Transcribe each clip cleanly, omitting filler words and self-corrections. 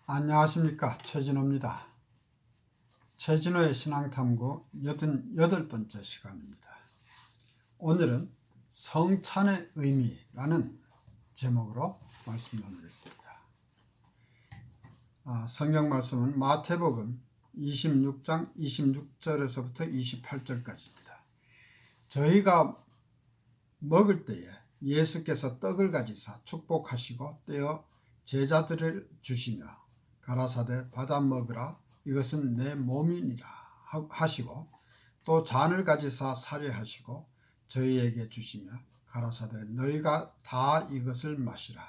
안녕하십니까, 최진호입니다. 최진호의 신앙탐구 88번째 시간입니다. 오늘은 성찬의 의미라는 제목으로 말씀 나누겠습니다. 성경 말씀은 마태복음 26장 26절에서부터 28절까지입니다. 저희가 먹을 때에 예수께서 떡을 가지사 축복하시고 떼어 제자들을 주시며 가라사대 받아 먹으라, 이것은 내 몸이니라 하시고, 또 잔을 가지사 사례하시고 저희에게 주시며 가라사대 너희가 다 이것을 마시라,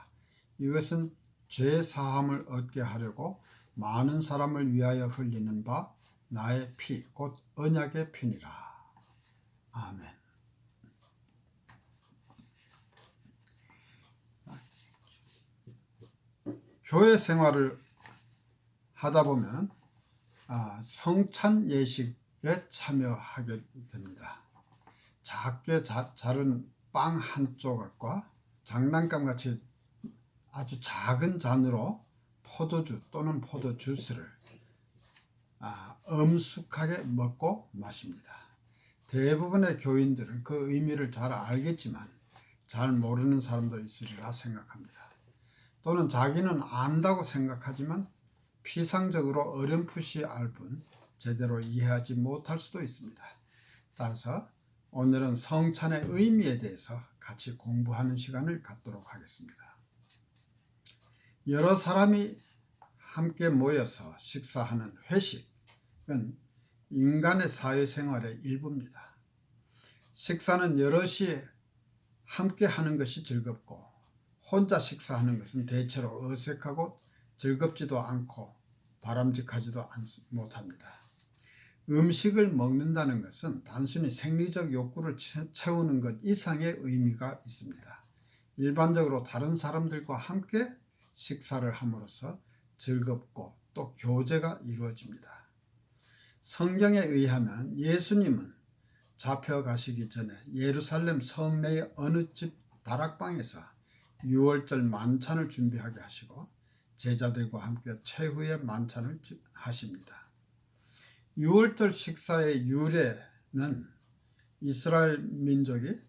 이것은 죄 사함을 얻게 하려고 많은 사람을 위하여 흘리는 바 나의 피 곧 언약의 피니라. 아멘. 교회 생활을 하다 보면 성찬 예식에 참여하게 됩니다. 작게 자른 빵 한 조각과 장난감 같이 아주 작은 잔으로 포도주 또는 포도주스를 엄숙하게 먹고 마십니다. 대부분의 교인들은 그 의미를 잘 알겠지만 잘 모르는 사람도 있으리라 생각합니다. 또는 자기는 안다고 생각하지만 피상적으로 어렴풋이 알 뿐 제대로 이해하지 못할 수도 있습니다. 따라서 오늘은 성찬의 의미에 대해서 같이 공부하는 시간을 갖도록 하겠습니다. 여러 사람이 함께 모여서 식사하는 회식은 인간의 사회생활의 일부입니다. 식사는 여럿이 함께 하는 것이 즐겁고, 혼자 식사하는 것은 대체로 어색하고 즐겁지도 않고 바람직하지도 못합니다. 음식을 먹는다는 것은 단순히 생리적 욕구를 채우는 것 이상의 의미가 있습니다. 일반적으로 다른 사람들과 함께 식사를 함으로써 즐겁고 또 교제가 이루어집니다. 성경에 의하면 예수님은 잡혀가시기 전에 예루살렘 성내의 어느 집 다락방에서 유월절 만찬을 준비하게 하시고 제자들과 함께 최후의 만찬을 하십니다. 유월절 식사의 유래는 이스라엘 민족이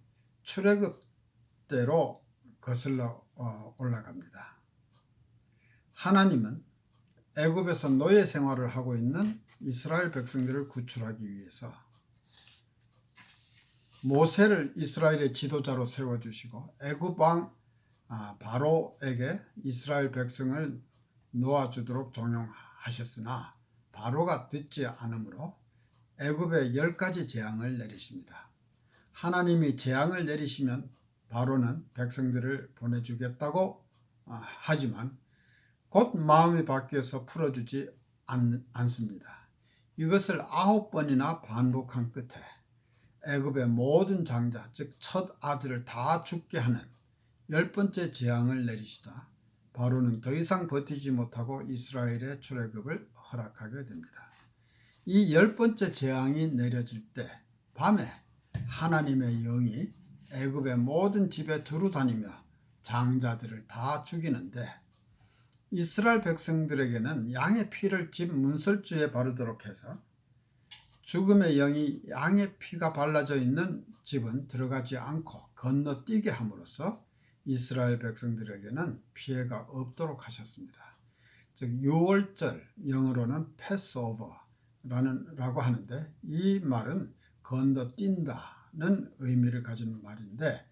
출애굽대로 거슬러 올라갑니다. 하나님은 애굽에서 노예 생활을 하고 있는 이스라엘 백성들을 구출하기 위해서 모세를 이스라엘의 지도자로 세워주시고 애굽 왕 바로에게 이스라엘 백성을 놓아주도록 종용하셨으나 바로가 듣지 않으므로 애굽에 10가지 재앙을 내리십니다. 하나님이 재앙을 내리시면 바로는 백성들을 보내주겠다고 하지만 곧 마음이 바뀌어서 풀어주지 않습니다. 이것을 9번이나 반복한 끝에 애굽의 모든 장자, 즉 첫 아들을 다 죽게 하는 10번째 재앙을 내리시다 바로는 더 이상 버티지 못하고 이스라엘의 출애굽을 허락하게 됩니다. 이 10번째 재앙이 내려질 때 밤에 하나님의 영이 애굽의 모든 집에 두루다니며 장자들을 다 죽이는데, 이스라엘 백성들에게는 양의 피를 집 문설주에 바르도록 해서 죽음의 영이 양의 피가 발라져 있는 집은 들어가지 않고 건너뛰게 함으로써 이스라엘 백성들에게는 피해가 없도록 하셨습니다. 즉 유월절, 영어로는 패스오버라고 하는데, 이 말은 건너뛴다는 의미를 가진 말인데,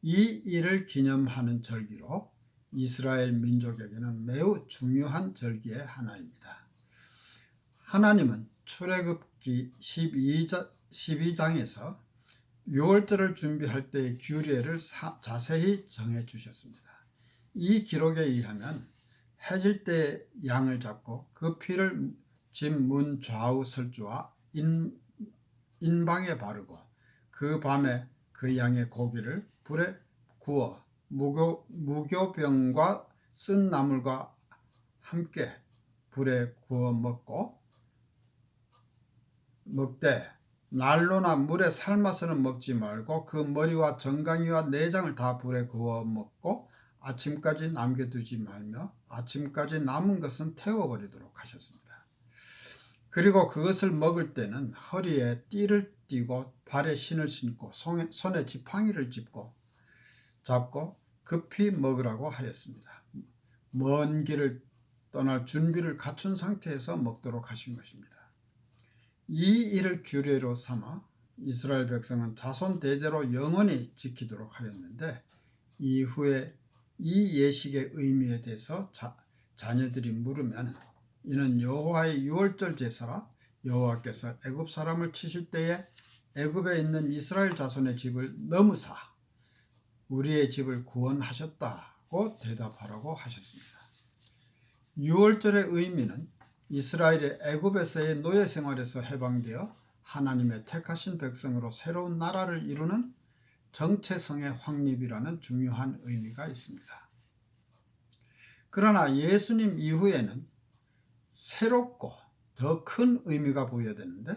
이 일을 기념하는 절기로 이스라엘 민족에게는 매우 중요한 절기의 하나입니다. 하나님은 출애굽기 12장에서 유월절을 준비할 때의 규례를 자세히 정해 주셨습니다. 이 기록에 의하면 해질 때 양을 잡고 그 피를 집 문 좌우 설주와 인방에 바르고 그 밤에 그 양의 고기를 불에 구워 무교병과 쓴 나물과 함께 불에 구워 먹되 난로나 물에 삶아서는 먹지 말고 그 머리와 정강이와 내장을 다 불에 구워 먹고 아침까지 남겨두지 말며 아침까지 남은 것은 태워버리도록 하셨습니다. 그리고 그것을 먹을 때는 허리에 띠를 띠고 발에 신을 신고 손에 지팡이를 잡고 급히 먹으라고 하였습니다. 먼 길을 떠날 준비를 갖춘 상태에서 먹도록 하신 것입니다. 이 일을 규례로 삼아 이스라엘 백성은 자손 대대로 영원히 지키도록 하였는데, 이후에 이 예식의 의미에 대해서 자녀들이 물으면 이는 여호와의 유월절 제사라, 여호와께서 애굽 사람을 치실 때에 애굽에 있는 이스라엘 자손의 집을 넘으사 우리의 집을 구원하셨다고 대답하라고 하셨습니다. 유월절의 의미는 이스라엘의 애굽에서의 노예 생활에서 해방되어 하나님의 택하신 백성으로 새로운 나라를 이루는 정체성의 확립이라는 중요한 의미가 있습니다. 그러나 예수님 이후에는 새롭고 더 큰 의미가 부여되는데,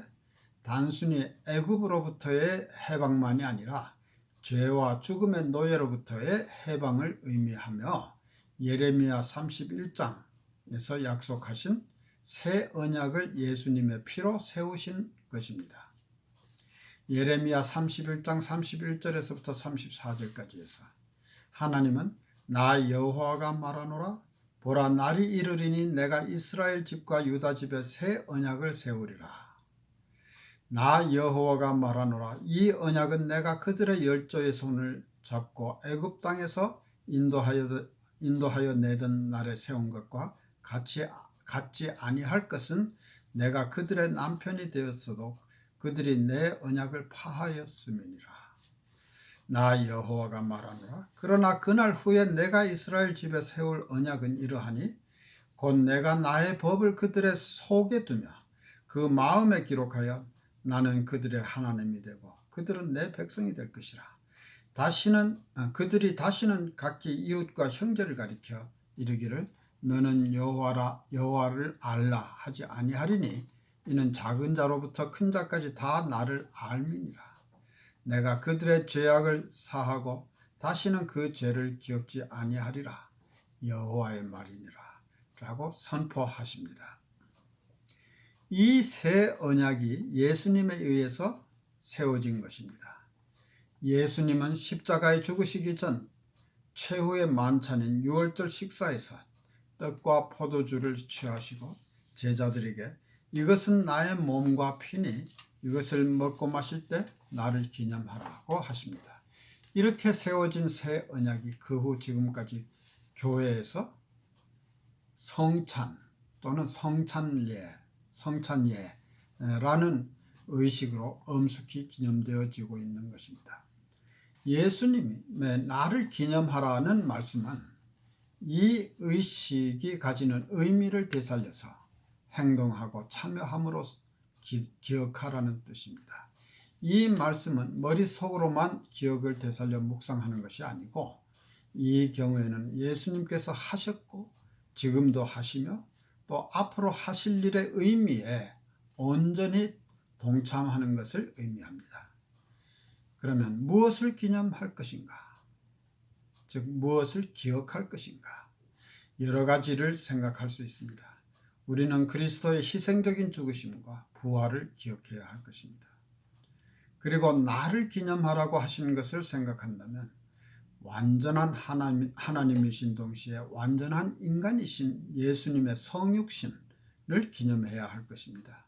단순히 애굽으로부터의 해방만이 아니라 죄와 죽음의 노예로부터의 해방을 의미하며 예레미야 31장에서 약속하신 새 언약을 예수님의 피로 세우신 것입니다. 예레미야 31장 31절에서부터 34절까지 해서 하나님은 나 여호와가 말하노라, 보라 날이 이르리니 내가 이스라엘 집과 유다 집에 새 언약을 세우리라. 나 여호와가 말하노라, 이 언약은 내가 그들의 열조의 손을 잡고 애굽 땅에서 인도하여 내던 날에 세운 것과 같지 아니할 것은, 내가 그들의 남편이 되었어도 그들이 내 언약을 파하였음이니라. 나 여호와가 말하노라, 그러나 그날 후에 내가 이스라엘 집에 세울 언약은 이러하니, 곧 내가 나의 법을 그들의 속에 두며 그 마음에 기록하여 나는 그들의 하나님이 되고 그들은 내 백성이 될 것이라. 그들이 다시는 각기 이웃과 형제를 가리켜 이르기를 너는 여호와를 알라 하지 아니하리니, 이는 작은 자로부터 큰 자까지 다 나를 알미니라. 내가 그들의 죄악을 사하고 다시는 그 죄를 기억지 아니하리라. 여호와의 말이니라 라고 선포하십니다. 이 새 언약이 예수님에 의해서 세워진 것입니다. 예수님은 십자가에 죽으시기 전 최후의 만찬인 유월절 식사에서 떡과 포도주를 취하시고 제자들에게 이것은 나의 몸과 피니 이것을 먹고 마실 때 나를 기념하라고 하십니다. 이렇게 세워진 새 언약이 그 후 지금까지 교회에서 성찬 또는 성찬예라는 의식으로 엄숙히 기념되어지고 있는 것입니다. 예수님의 나를 기념하라는 말씀은 이 의식이 가지는 의미를 되살려서 행동하고 참여함으로 기억하라는 뜻입니다. 이 말씀은 머릿속으로만 기억을 되살려 묵상하는 것이 아니고, 이 경우에는 예수님께서 하셨고 지금도 하시며 또 앞으로 하실 일의 의미에 온전히 동참하는 것을 의미합니다. 그러면 무엇을 기념할 것인가? 즉 무엇을 기억할 것인가? 여러 가지를 생각할 수 있습니다. 우리는 그리스도의 희생적인 죽으심과 부활을 기억해야 할 것입니다. 그리고 나를 기념하라고 하시는 것을 생각한다면 완전한 하나님이신 동시에 완전한 인간이신 예수님의 성육신을 기념해야 할 것입니다.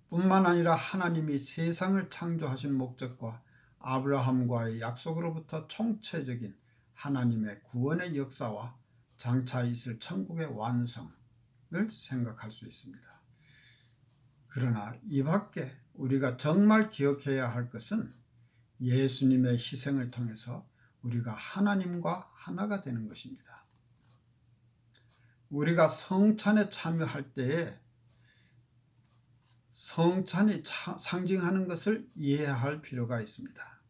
뿐만 아니라 하나님이 세상을 창조하신 목적과 아브라함과의 약속으로부터 총체적인 하나님의 구원의 역사와 장차 있을 천국의 완성을 생각할 수 있습니다. 그러나 이 밖에 우리가 정말 기억해야 할 것은 예수님의 희생을 통해서 우리가 하나님과 하나가 되는 것입니다. 우리가 성찬에 참여할 때에 성찬이 상징하는 것을 이해할 필요가 있습니다.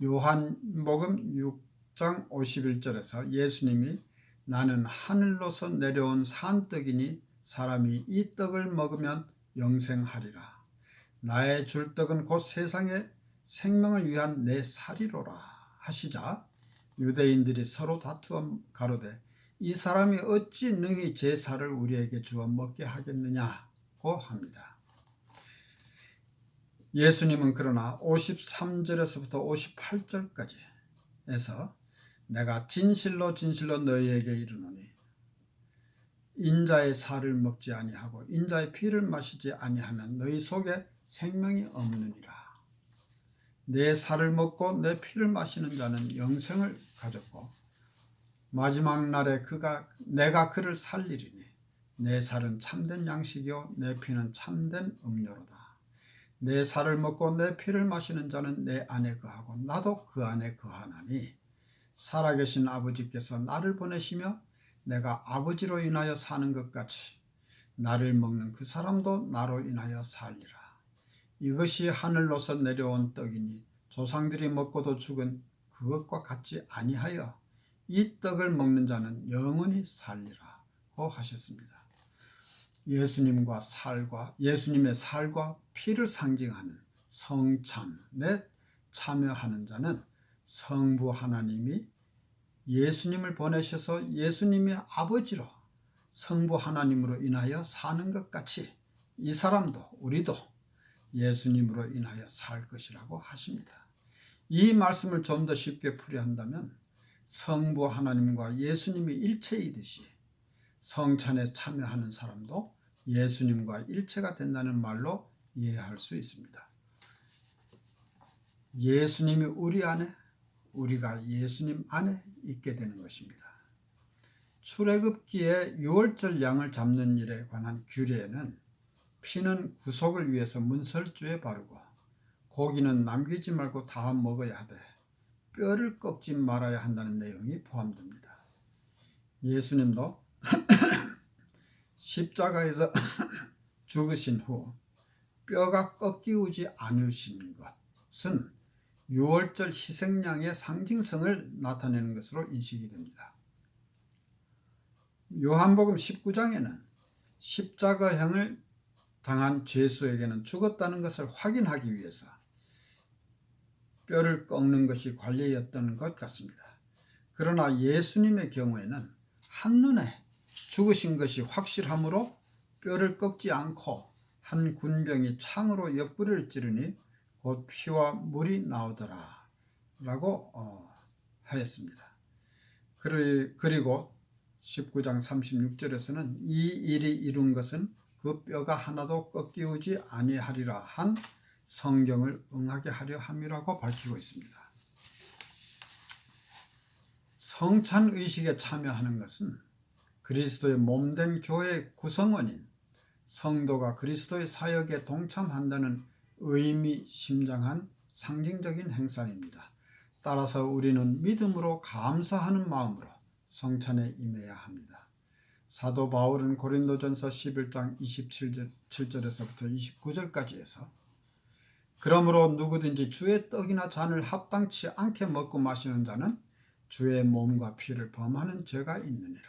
요한복음 6장 51절에서 예수님이 나는 하늘로서 내려온 산떡이니 사람이 이 떡을 먹으면 영생하리라. 나의 줄 떡은 곧 세상의 생명을 위한 내 살이로라 하시자, 유대인들이 서로 다투어 가로되 이 사람이 어찌 능히 제사를 우리에게 주어 먹게 하겠느냐고 합니다. 예수님은 그러나 53절에서부터 58절까지에서 내가 진실로 진실로 너희에게 이르노니 인자의 살을 먹지 아니하고 인자의 피를 마시지 아니하면 너희 속에 생명이 없느니라. 내 살을 먹고 내 피를 마시는 자는 영생을 가졌고 마지막 날에 내가 그를 살리리니 내 살은 참된 양식이요 내 피는 참된 음료로다. 내 살을 먹고 내 피를 마시는 자는 내 안에 거하고 나도 그 안에 거하나니 살아계신 아버지께서 나를 보내시며 내가 아버지로 인하여 사는 것 같이 나를 먹는 그 사람도 나로 인하여 살리라. 이것이 하늘로서 내려온 떡이니 조상들이 먹고도 죽은 그것과 같지 아니하여 이 떡을 먹는 자는 영원히 살리라고 하셨습니다. 예수님의 살과 피를 상징하는 성찬에 참여하는 자는 성부 하나님이 예수님을 보내셔서 예수님의 아버지로 성부 하나님으로 인하여 사는 것 같이 이 사람도 우리도 예수님으로 인하여 살 것이라고 하십니다. 이 말씀을 좀 더 쉽게 풀이한다면 성부 하나님과 예수님이 일체이듯이 성찬에 참여하는 사람도 예수님과 일체가 된다는 말로 이해할 수 있습니다. 예수님이 우리 안에, 우리가 예수님 안에 있게 되는 것입니다. 출애굽기에 유월절 양을 잡는 일에 관한 규례에는 피는 구속을 위해서 문설주에 바르고 고기는 남기지 말고 다 먹어야 하되 뼈를 꺾지 말아야 한다는 내용이 포함됩니다. 예수님도 십자가에서 죽으신 후 뼈가 꺾이지 않으신 것은 유월절 희생양의 상징성을 나타내는 것으로 인식이 됩니다. 요한복음 19장에는 십자가형을 당한 죄수에게는 죽었다는 것을 확인하기 위해서 뼈를 꺾는 것이 관례였던 것 같습니다. 그러나 예수님의 경우에는 한눈에 죽으신 것이 확실하므로 뼈를 꺾지 않고 한 군병이 창으로 옆구리를 찌르니 곧 피와 물이 나오더라 라고 하였습니다. 그리고 19장 36절에서는 이 일이 이룬 것은 그 뼈가 하나도 꺾이지 아니하리라 한 성경을 응하게 하려 함이라고 밝히고 있습니다. 성찬의식에 참여하는 것은 그리스도의 몸된 교회의 구성원인 성도가 그리스도의 사역에 동참한다는 의미심장한 상징적인 행사입니다. 따라서 우리는 믿음으로 감사하는 마음으로 성찬에 임해야 합니다. 사도 바울은 고린도전서 11장 27절에서부터 29절까지 해서 그러므로 누구든지 주의 떡이나 잔을 합당치 않게 먹고 마시는 자는 주의 몸과 피를 범하는 죄가 있느니라.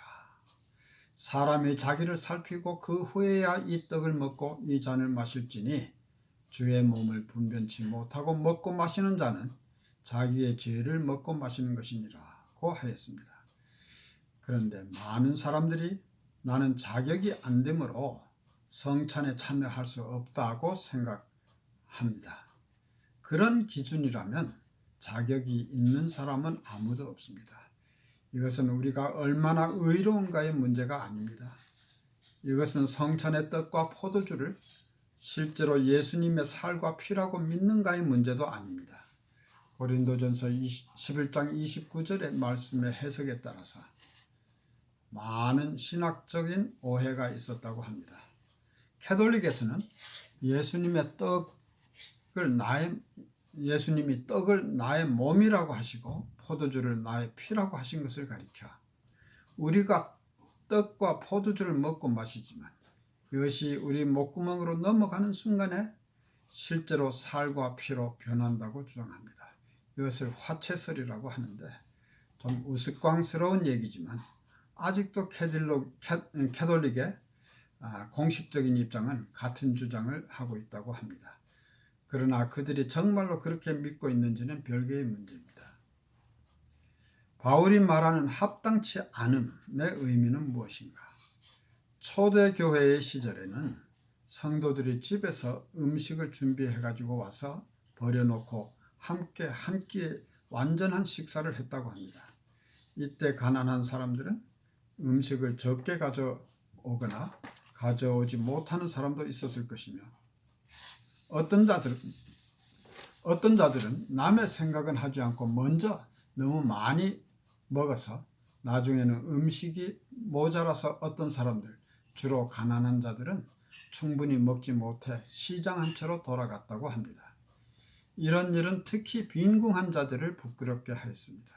사람이 자기를 살피고 그 후에야 이 떡을 먹고 이 잔을 마실지니 주의 몸을 분변치 못하고 먹고 마시는 자는 자기의 죄를 먹고 마시는 것이니라고 하였습니다. 그런데 많은 사람들이 나는 자격이 안 되므로 성찬에 참여할 수 없다고 생각합니다. 그런 기준이라면 자격이 있는 사람은 아무도 없습니다. 이것은 우리가 얼마나 의로운가의 문제가 아닙니다. 이것은 성찬의 떡과 포도주를 실제로 예수님의 살과 피라고 믿는가의 문제도 아닙니다. 고린도전서 11장 29절의 말씀의 해석에 따라서 많은 신학적인 오해가 있었다고 합니다. 캐톨릭에서는 예수님이 떡을 나의 몸이라고 하시고 포도주를 나의 피라고 하신 것을 가리켜 우리가 떡과 포도주를 먹고 마시지만 그것이 우리 목구멍으로 넘어가는 순간에 실제로 살과 피로 변한다고 주장합니다. 이것을 화채설이라고 하는데 좀 우스꽝스러운 얘기지만 아직도 캐톨릭의 공식적인 입장은 같은 주장을 하고 있다고 합니다. 그러나 그들이 정말로 그렇게 믿고 있는지는 별개의 문제입니다. 바울이 말하는 합당치 않음의 의미는 무엇인가? 초대교회의 시절에는 성도들이 집에서 음식을 준비해 가지고 와서 버려놓고 함께 한 끼에 완전한 식사를 했다고 합니다. 이때 가난한 사람들은 음식을 적게 가져오거나 가져오지 못하는 사람도 있었을 것이며, 어떤 자들은 남의 생각은 하지 않고 먼저 너무 많이 먹어서 나중에는 음식이 모자라서 어떤 사람들, 주로 가난한 자들은 충분히 먹지 못해 시장한 채로 돌아갔다고 합니다. 이런 일은 특히 빈궁한 자들을 부끄럽게 하였습니다.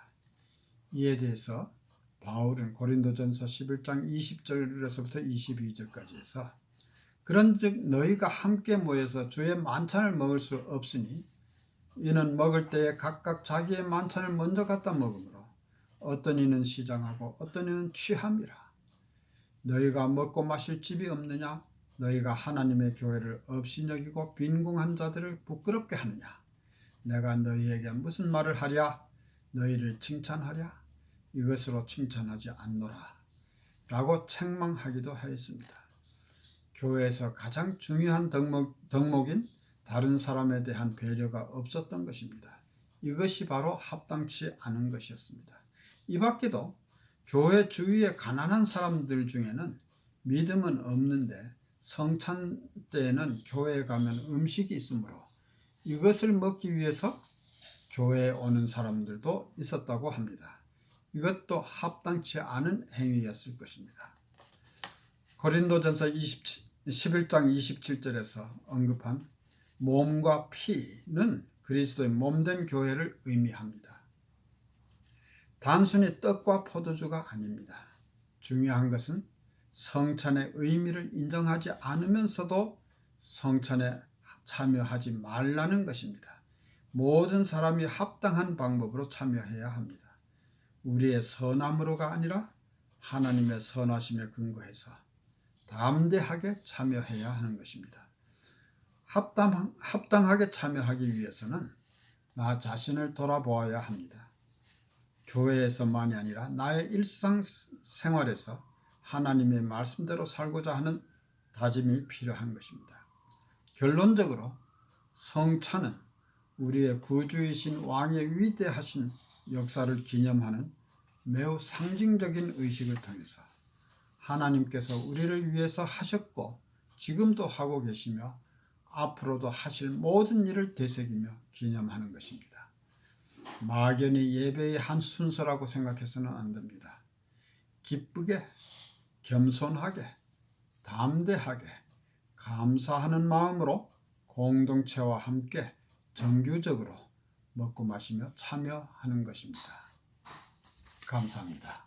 이에 대해서 바울은 고린도전서 11장 20절에서부터 22절까지 해서, 그런즉 너희가 함께 모여서 주의 만찬을 먹을 수 없으니 이는 먹을 때에 각각 자기의 만찬을 먼저 갖다 먹으므로 어떤 이는 시장하고 어떤 이는 취함이라. 너희가 먹고 마실 집이 없느냐? 너희가 하나님의 교회를 없이 여기고 빈궁한 자들을 부끄럽게 하느냐? 내가 너희에게 무슨 말을 하랴? 너희를 칭찬하랴? 이것으로 칭찬하지 않노라 라고 책망하기도 하였습니다. 교회에서 가장 중요한 덕목인 다른 사람에 대한 배려가 없었던 것입니다. 이것이 바로 합당치 않은 것이었습니다. 이 밖에도 교회 주위의 가난한 사람들 중에는 믿음은 없는데 성찬 때에는 교회에 가면 음식이 있으므로 이것을 먹기 위해서 교회에 오는 사람들도 있었다고 합니다. 이것도 합당치 않은 행위였을 것입니다. 고린도전서 11장 27절에서 언급한 몸과 피는 그리스도의 몸된 교회를 의미합니다. 단순히 떡과 포도주가 아닙니다. 중요한 것은 성찬의 의미를 인정하지 않으면서도 성찬에 참여하지 말라는 것입니다. 모든 사람이 합당한 방법으로 참여해야 합니다. 우리의 선함으로가 아니라 하나님의 선하심에 근거해서 담대하게 참여해야 하는 것입니다. 합당하게 참여하기 위해서는 나 자신을 돌아보아야 합니다. 교회에서만이 아니라 나의 일상생활에서 하나님의 말씀대로 살고자 하는 다짐이 필요한 것입니다. 결론적으로 성찬은 우리의 구주이신 왕의 위대하신 역사를 기념하는 매우 상징적인 의식을 통해서 하나님께서 우리를 위해서 하셨고 지금도 하고 계시며 앞으로도 하실 모든 일을 되새기며 기념하는 것입니다. 막연히 예배의 한 순서라고 생각해서는 안 됩니다. 기쁘게, 겸손하게, 담대하게, 감사하는 마음으로 공동체와 함께 정규적으로 먹고 마시며 참여하는 것입니다. 감사합니다.